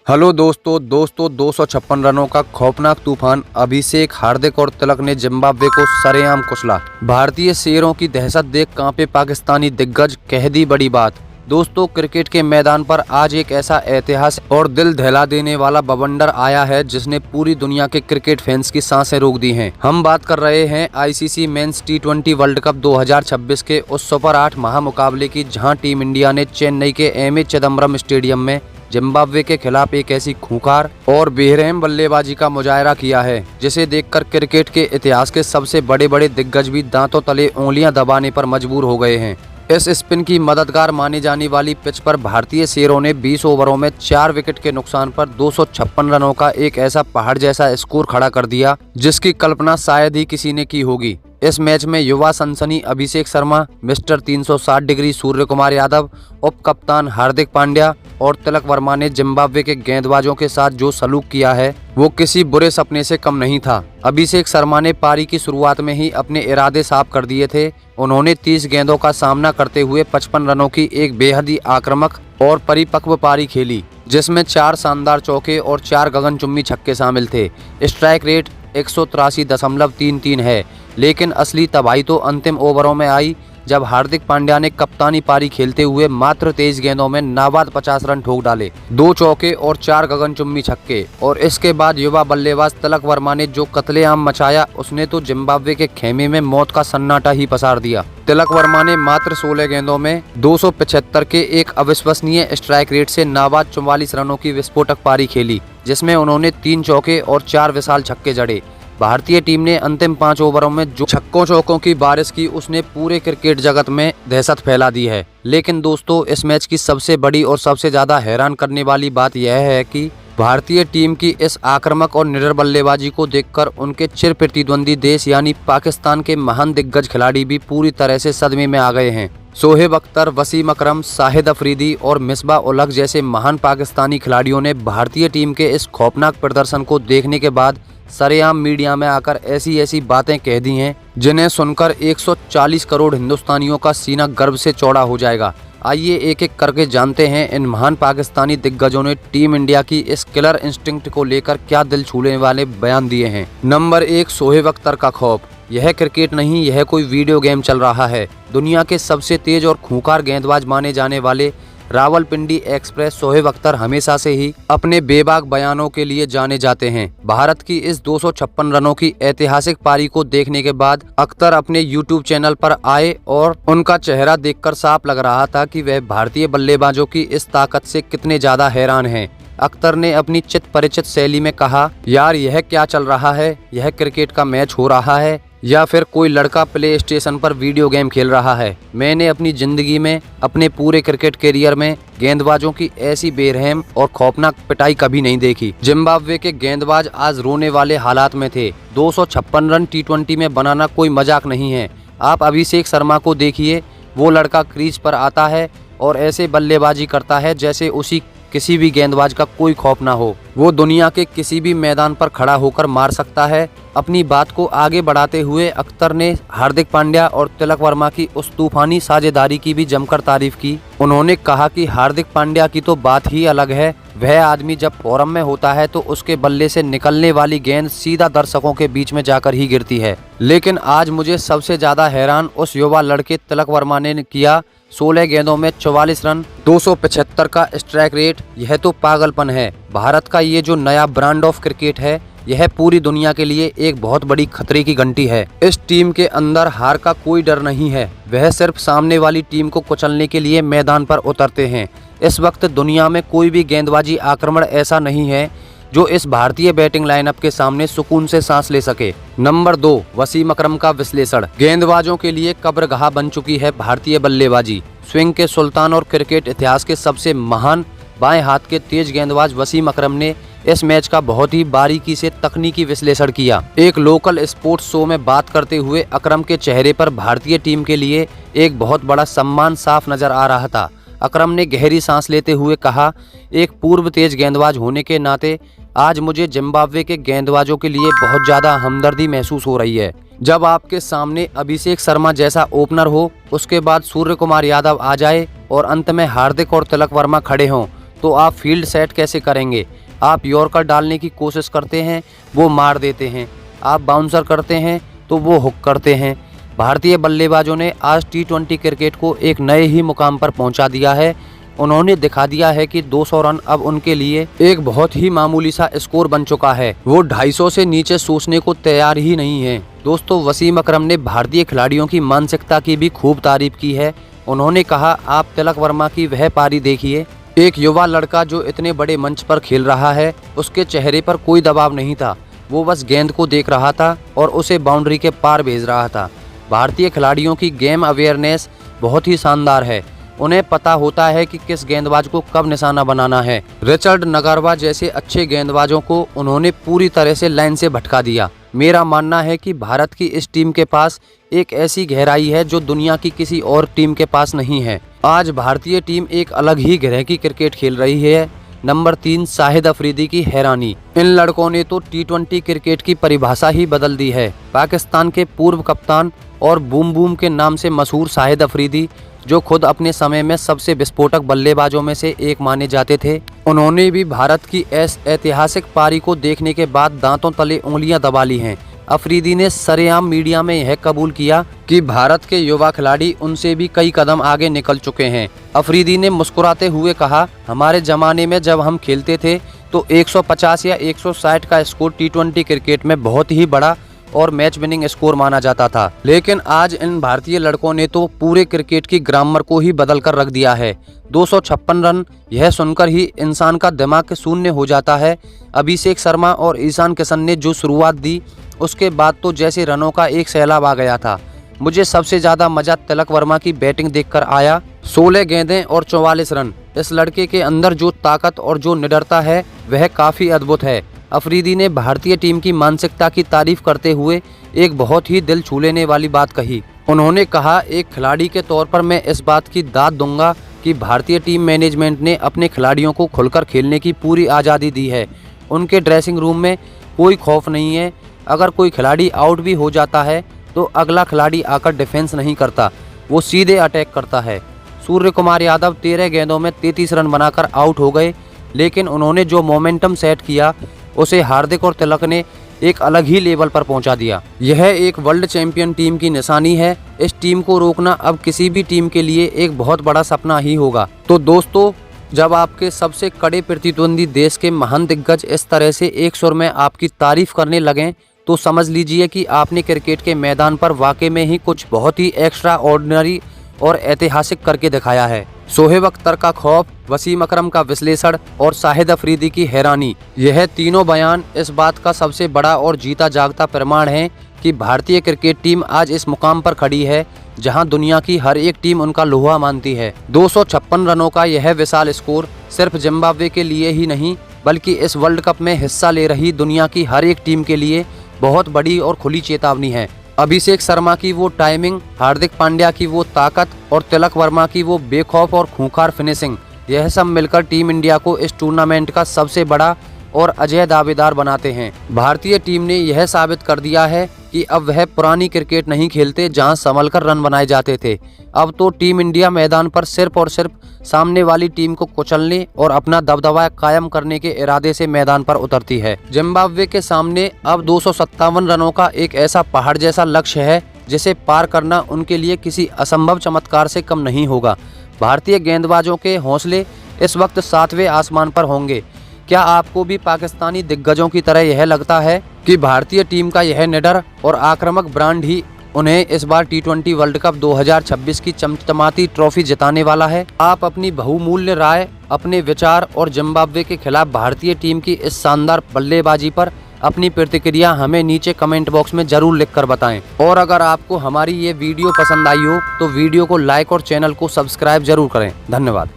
Hello दोस्तों 256 रनों का खौफनाक तूफान अभिषेक, हार्दिक और तिलक ने जिम्बाब्वे को सरेआम कुचला। भारतीय शेरों की दहशत देख कांपे पाकिस्तानी दिग्गज, कह दी बड़ी बात। दोस्तों, क्रिकेट के मैदान पर आज एक ऐसा ऐतिहासिक और दिल दहला देने वाला बवंडर आया है जिसने पूरी दुनिया के क्रिकेट फैंस की सांसें रोक दी हैं। हम बात कर रहे हैं आईसीसी मेंस टी20 वर्ल्ड कप 2026 के उस सुपर 8 महामुकाबले की, जहां टीम इंडिया ने चेन्नई के एमए चिदम्बरम स्टेडियम में जिम्बाब्वे के खिलाफ एक ऐसी खूंखार और बेरहम बल्लेबाजी का मुजाहरा किया है जिसे देखकर क्रिकेट के इतिहास के सबसे बड़े बड़े दिग्गज भी दांतों तले उंगलियां दबाने पर मजबूर हो गए हैं। इस स्पिन की मददगार मानी जाने वाली पिच पर भारतीय शेरों ने 20 ओवरों में 4 विकेट के नुकसान पर 256 रनों का एक ऐसा पहाड़ जैसा स्कोर खड़ा कर दिया जिसकी कल्पना शायद ही किसी ने की होगी। इस मैच में युवा सनसनी अभिषेक शर्मा, मिस्टर 360 डिग्री सूर्य कुमार यादव, उप कप्तान हार्दिक पांड्या और तिलक वर्मा ने जिम्बाब्वे के गेंदबाजों के साथ जो सलूक किया है वो किसी बुरे सपने से कम नहीं था। अभिषेक शर्मा ने पारी की शुरुआत में ही अपने इरादे साफ कर दिए थे। उन्होंने 30 गेंदों का सामना करते हुए 55 रनों की एक बेहद ही आक्रामक और परिपक्व पारी खेली, जिसमें 4 शानदार चौके और 4 गगनचुंबी छक्के शामिल थे। स्ट्राइक रेट 183.33 है, लेकिन असली तबाही तो अंतिम ओवरों में आई जब हार्दिक पांड्या ने कप्तानी पारी खेलते हुए मात्र 23 गेंदों में नाबाद 50 रन ठोक डाले, 2 चौके और 4 गगनचुंबी छक्के। और इसके बाद युवा बल्लेबाज तिलक वर्मा ने जो कत्लेआम मचाया, उसने तो जिम्बाब्वे के खेमे में मौत का सन्नाटा ही पसार दिया। तिलक वर्मा ने मात्र 16 गेंदों में 275 के एक अविश्वसनीय स्ट्राइक रेट से नाबाद 44 रनों की विस्फोटक पारी खेली, जिसमें उन्होंने 3 चौके और 4 विशाल छक्के जड़े। भारतीय टीम ने अंतिम 5 ओवरों में जो छक्कों चौकों की बारिश की, उसने पूरे क्रिकेट जगत में दहशत फैला दी है। लेकिन दोस्तों, इस मैच की सबसे बड़ी और सबसे ज्यादा हैरान करने वाली बात यह है कि भारतीय टीम की इस आक्रामक और निडर बल्लेबाजी को देखकर उनके चिर प्रतिद्वंदी देश यानी पाकिस्तान के महान दिग्गज खिलाड़ी भी पूरी तरह से सदमे में आ गए हैं। शोएब अख्तर, वसीम अकरम, शाहिद अफरीदी और मिसबाह उल हक जैसे महान पाकिस्तानी खिलाड़ियों ने भारतीय टीम के इस खौफनाक प्रदर्शन को देखने के बाद सरेआम मीडिया में आकर ऐसी बातें कह दी हैं जिन्हें सुनकर 140 करोड़ हिंदुस्तानियों का सीना गर्व से चौड़ा हो जाएगा। आइए एक एक करके जानते हैं इन महान पाकिस्तानी दिग्गजों ने टीम इंडिया की इस किलर इंस्टिंक्ट को लेकर क्या दिल छूने वाले बयान दिए हैं। नंबर 1, शोएब अख्तर का खौफ। यह क्रिकेट नहीं, यह कोई वीडियो गेम चल रहा है। दुनिया के सबसे तेज और खूंखार गेंदबाज माने जाने वाले रावलपिंडी एक्सप्रेस शोएब अख्तर हमेशा से ही अपने बेबाक बयानों के लिए जाने जाते हैं। भारत की इस 256 रनों की ऐतिहासिक पारी को देखने के बाद अख्तर अपने YouTube चैनल पर आए और उनका चेहरा देखकर साफ लग रहा था कि वह भारतीय बल्लेबाजों की इस ताकत से कितने ज्यादा हैरान हैं। अख्तर ने अपनी चित परिचित शैली में कहा, यार यह क्या चल रहा है? यह क्रिकेट का मैच हो रहा है या फिर कोई लड़का प्ले स्टेशन पर वीडियो गेम खेल रहा है? मैंने अपनी जिंदगी में, अपने पूरे क्रिकेट करियर में गेंदबाजों की ऐसी बेरहम और खौफनाक पिटाई कभी नहीं देखी। जिम्बाब्वे के गेंदबाज आज रोने वाले हालात में थे। 256 रन टी20 में बनाना कोई मजाक नहीं है। आप अभिषेक शर्मा को देखिए, वो लड़का क्रीज पर आता है और ऐसे बल्लेबाजी करता है जैसे उसी किसी भी गेंदबाज का कोई खौफ ना हो। वो दुनिया के किसी भी मैदान पर खड़ा होकर मार सकता है। अपनी बात को आगे बढ़ाते हुए अख्तर ने हार्दिक पांड्या और तिलक वर्मा की उस तूफानी साझेदारी की भी जमकर तारीफ की। उन्होंने कहा कि हार्दिक पांड्या की तो बात ही अलग है। वह आदमी जब फॉर्म में होता है तो उसके बल्ले से निकलने वाली गेंद सीधा दर्शकों के बीच में जाकर ही गिरती है। लेकिन आज मुझे सबसे ज्यादा हैरान उस युवा लड़के तिलक वर्मा ने किया। 16 गेंदों में 44 रन, 275 का स्ट्राइक रेट। यह तो पागलपन है। भारत का ये जो नया ब्रांड ऑफ क्रिकेट है, यह पूरी दुनिया के लिए एक बहुत बड़ी खतरे की घंटी है। इस टीम के अंदर हार का कोई डर नहीं है। वह सिर्फ सामने वाली टीम को कुचलने के लिए मैदान पर उतरते हैं। इस वक्त दुनिया में कोई भी गेंदबाजी आक्रमण ऐसा नहीं है जो इस भारतीय बैटिंग लाइनअप के सामने सुकून से सांस ले सके। नंबर 2, वसीम अकरम का विश्लेषण। गेंदबाजों के लिए कब्रगाह बन चुकी है भारतीय बल्लेबाजी। स्विंग के सुल्तान और क्रिकेट इतिहास के सबसे महान बाएं हाथ के तेज गेंदबाज वसीम अकरम ने इस मैच का बहुत ही बारीकी से तकनीकी विश्लेषण किया। एक लोकल स्पोर्ट्स शो में बात करते हुए अकरम के चेहरे पर भारतीय टीम के लिए एक बहुत बड़ा सम्मान साफ नजर आ रहा था। अकरम ने गहरी सांस लेते हुए कहा, एक पूर्व तेज गेंदबाज होने के नाते आज मुझे जिम्बाब्वे के गेंदबाजों के लिए बहुत ज्यादा हमदर्दी महसूस हो रही है। जब आपके सामने अभिषेक शर्मा जैसा ओपनर हो, उसके बाद सूर्य कुमार यादव आ जाए और अंत में हार्दिक और तिलक वर्मा खड़े हों, तो आप फील्ड सेट कैसे करेंगे। आप यॉर्कर डालने की कोशिश करते हैं, वो मार देते हैं। आप बाउंसर करते हैं तो वो हुक करते हैं। भारतीय बल्लेबाजों ने आज टी20 क्रिकेट को एक नए ही मुकाम पर पहुंचा दिया है। उन्होंने दिखा दिया है कि 200 रन अब उनके लिए एक बहुत ही मामूली सा स्कोर बन चुका है। वो 250 से नीचे सोचने को तैयार ही नहीं है। दोस्तों, वसीम अकरम ने भारतीय खिलाड़ियों की मानसिकता की भी खूब तारीफ की है। उन्होंने कहा, आप तिलक वर्मा की वह पारी देखिए। एक युवा लड़का जो इतने बड़े मंच पर खेल रहा है, उसके चेहरे पर कोई दबाव नहीं था। वो बस गेंद को देख रहा था और उसे बाउंड्री के पार भेज रहा था। भारतीय खिलाड़ियों की गेम अवेयरनेस बहुत ही शानदार है। उन्हें पता होता है कि किस गेंदबाज को कब निशाना बनाना है। रिचर्ड नगारवा जैसे अच्छे गेंदबाजों को उन्होंने पूरी तरह से लाइन से भटका दिया। मेरा मानना है कि भारत की इस टीम के पास एक ऐसी गहराई है जो दुनिया की किसी और टीम के पास नहीं है। आज भारतीय टीम एक अलग ही ग्रह की क्रिकेट खेल रही है। नंबर 3, शाहिद अफरीदी की हैरानी। इन लड़कों ने तो टी20 क्रिकेट की परिभाषा ही बदल दी है। पाकिस्तान के पूर्व कप्तान और बूम बूम के नाम से मशहूर शाहिद अफरीदी, जो खुद अपने समय में सबसे विस्फोटक बल्लेबाजों में से एक माने जाते थे, उन्होंने भी भारत की ऐतिहासिक पारी को देखने के बाद दांतों तले उंगलियां दबा ली हैं। अफरीदी ने सरेआम मीडिया में यह कबूल किया कि भारत के युवा खिलाड़ी उनसे भी कई कदम आगे निकल चुके हैं। अफरीदी ने मुस्कुराते हुए कहा, हमारे ज़माने में जब हम खेलते थे तो 150 या 160 का स्कोर टी20 क्रिकेट में बहुत ही बड़ा और मैच विनिंग स्कोर माना जाता था। लेकिन आज इन भारतीय लड़कों ने तो पूरे क्रिकेट की ग्रामर को ही बदल कर रख दिया है। 256 रन, यह सुनकर ही इंसान का दिमाग शून्य हो जाता है। अभिषेक शर्मा और ईशान किशन ने जो शुरुआत दी, उसके बाद तो जैसे रनों का एक सैलाब आ गया था। मुझे सबसे ज़्यादा मज़ा तिलक वर्मा की बैटिंग देखकर आया। 16 गेंदें और 44 रन। इस लड़के के अंदर जो ताकत और जो निडरता है, वह काफ़ी अद्भुत है। अफरीदी ने भारतीय टीम की मानसिकता की तारीफ करते हुए एक बहुत ही दिल छू लेने वाली बात कही। उन्होंने कहा, एक खिलाड़ी के तौर पर मैं इस बात की दाद दूंगा कि भारतीय टीम मैनेजमेंट ने अपने खिलाड़ियों को खुलकर खेलने की पूरी आज़ादी दी है। उनके ड्रेसिंग रूम में कोई खौफ नहीं है। अगर कोई खिलाड़ी आउट भी हो जाता है तो अगला खिलाड़ी आकर डिफेंस नहीं करता, वो सीधे अटैक करता है। सूर्य कुमार यादव 13 गेंदों में 33 रन बनाकर आउट हो गए, लेकिन उन्होंने जो मोमेंटम सेट किया उसे हार्दिक और तिलक ने एक अलग ही लेवल पर पहुंचा दिया। यह एक वर्ल्ड चैंपियन टीम की निशानी है। इस टीम को रोकना अब किसी भी टीम के लिए एक बहुत बड़ा सपना ही होगा। तो दोस्तों, जब आपके सबसे कड़े प्रतिद्वंदी देश के महान दिग्गज इस तरह से एक सुर में आपकी तारीफ करने लगें, तो समझ लीजिए कि आपने क्रिकेट के मैदान पर वाकई में ही कुछ बहुत ही एक्स्ट्रा ऑर्डिनरी और ऐतिहासिक करके दिखाया है। शोएब अख्तर का खौफ, वसीम अकरम का विश्लेषण और शाहिद अफरीदी की हैरानी, यह तीनों बयान इस बात का सबसे बड़ा और जीता जागता प्रमाण है कि भारतीय क्रिकेट टीम आज इस मुकाम पर खड़ी है जहां दुनिया की हर एक टीम उनका लोहा मानती है। 256 रनों का यह विशाल स्कोर सिर्फ जिम्बाब्वे के लिए ही नहीं, बल्कि इस वर्ल्ड कप में हिस्सा ले रही दुनिया की हर एक टीम के लिए बहुत बड़ी और खुली चेतावनी है। अभिषेक शर्मा की वो टाइमिंग, हार्दिक पांड्या की वो ताकत और तिलक वर्मा की वो बेखौफ और खूंखार फिनिशिंग, यह सब मिलकर टीम इंडिया को इस टूर्नामेंट का सबसे बड़ा और अजय दावेदार बनाते हैं। भारतीय टीम ने यह साबित कर दिया है कि अब वह पुरानी क्रिकेट नहीं खेलते जहां संभल कर रन बनाए जाते थे। अब तो टीम इंडिया मैदान पर सिर्फ और सिर्फ सामने वाली टीम को कुचलने और अपना दबदबा कायम करने के इरादे से मैदान पर उतरती है। जिम्बाब्वे के सामने अब 257 रनों का एक ऐसा पहाड़ जैसा लक्ष्य है जिसे पार करना उनके लिए किसी असंभव चमत्कार से कम नहीं होगा। भारतीय गेंदबाजों के हौसले इस वक्त 7वें आसमान पर होंगे। क्या आपको भी पाकिस्तानी दिग्गजों की तरह यह लगता है कि भारतीय टीम का यह निडर और आक्रामक ब्रांड ही उन्हें इस बार टी20 वर्ल्ड कप 2026 की चमचमाती ट्रॉफी जिताने वाला है? आप अपनी बहुमूल्य राय, अपने विचार और जिम्बाब्वे के खिलाफ भारतीय टीम की इस शानदार बल्लेबाजी पर अपनी प्रतिक्रिया हमें नीचे कमेंट बॉक्स में जरूर लिखकर बताएं। और अगर आपको हमारी ये वीडियो पसंद आई हो तो वीडियो को लाइक और चैनल को सब्सक्राइब जरूर करें। धन्यवाद।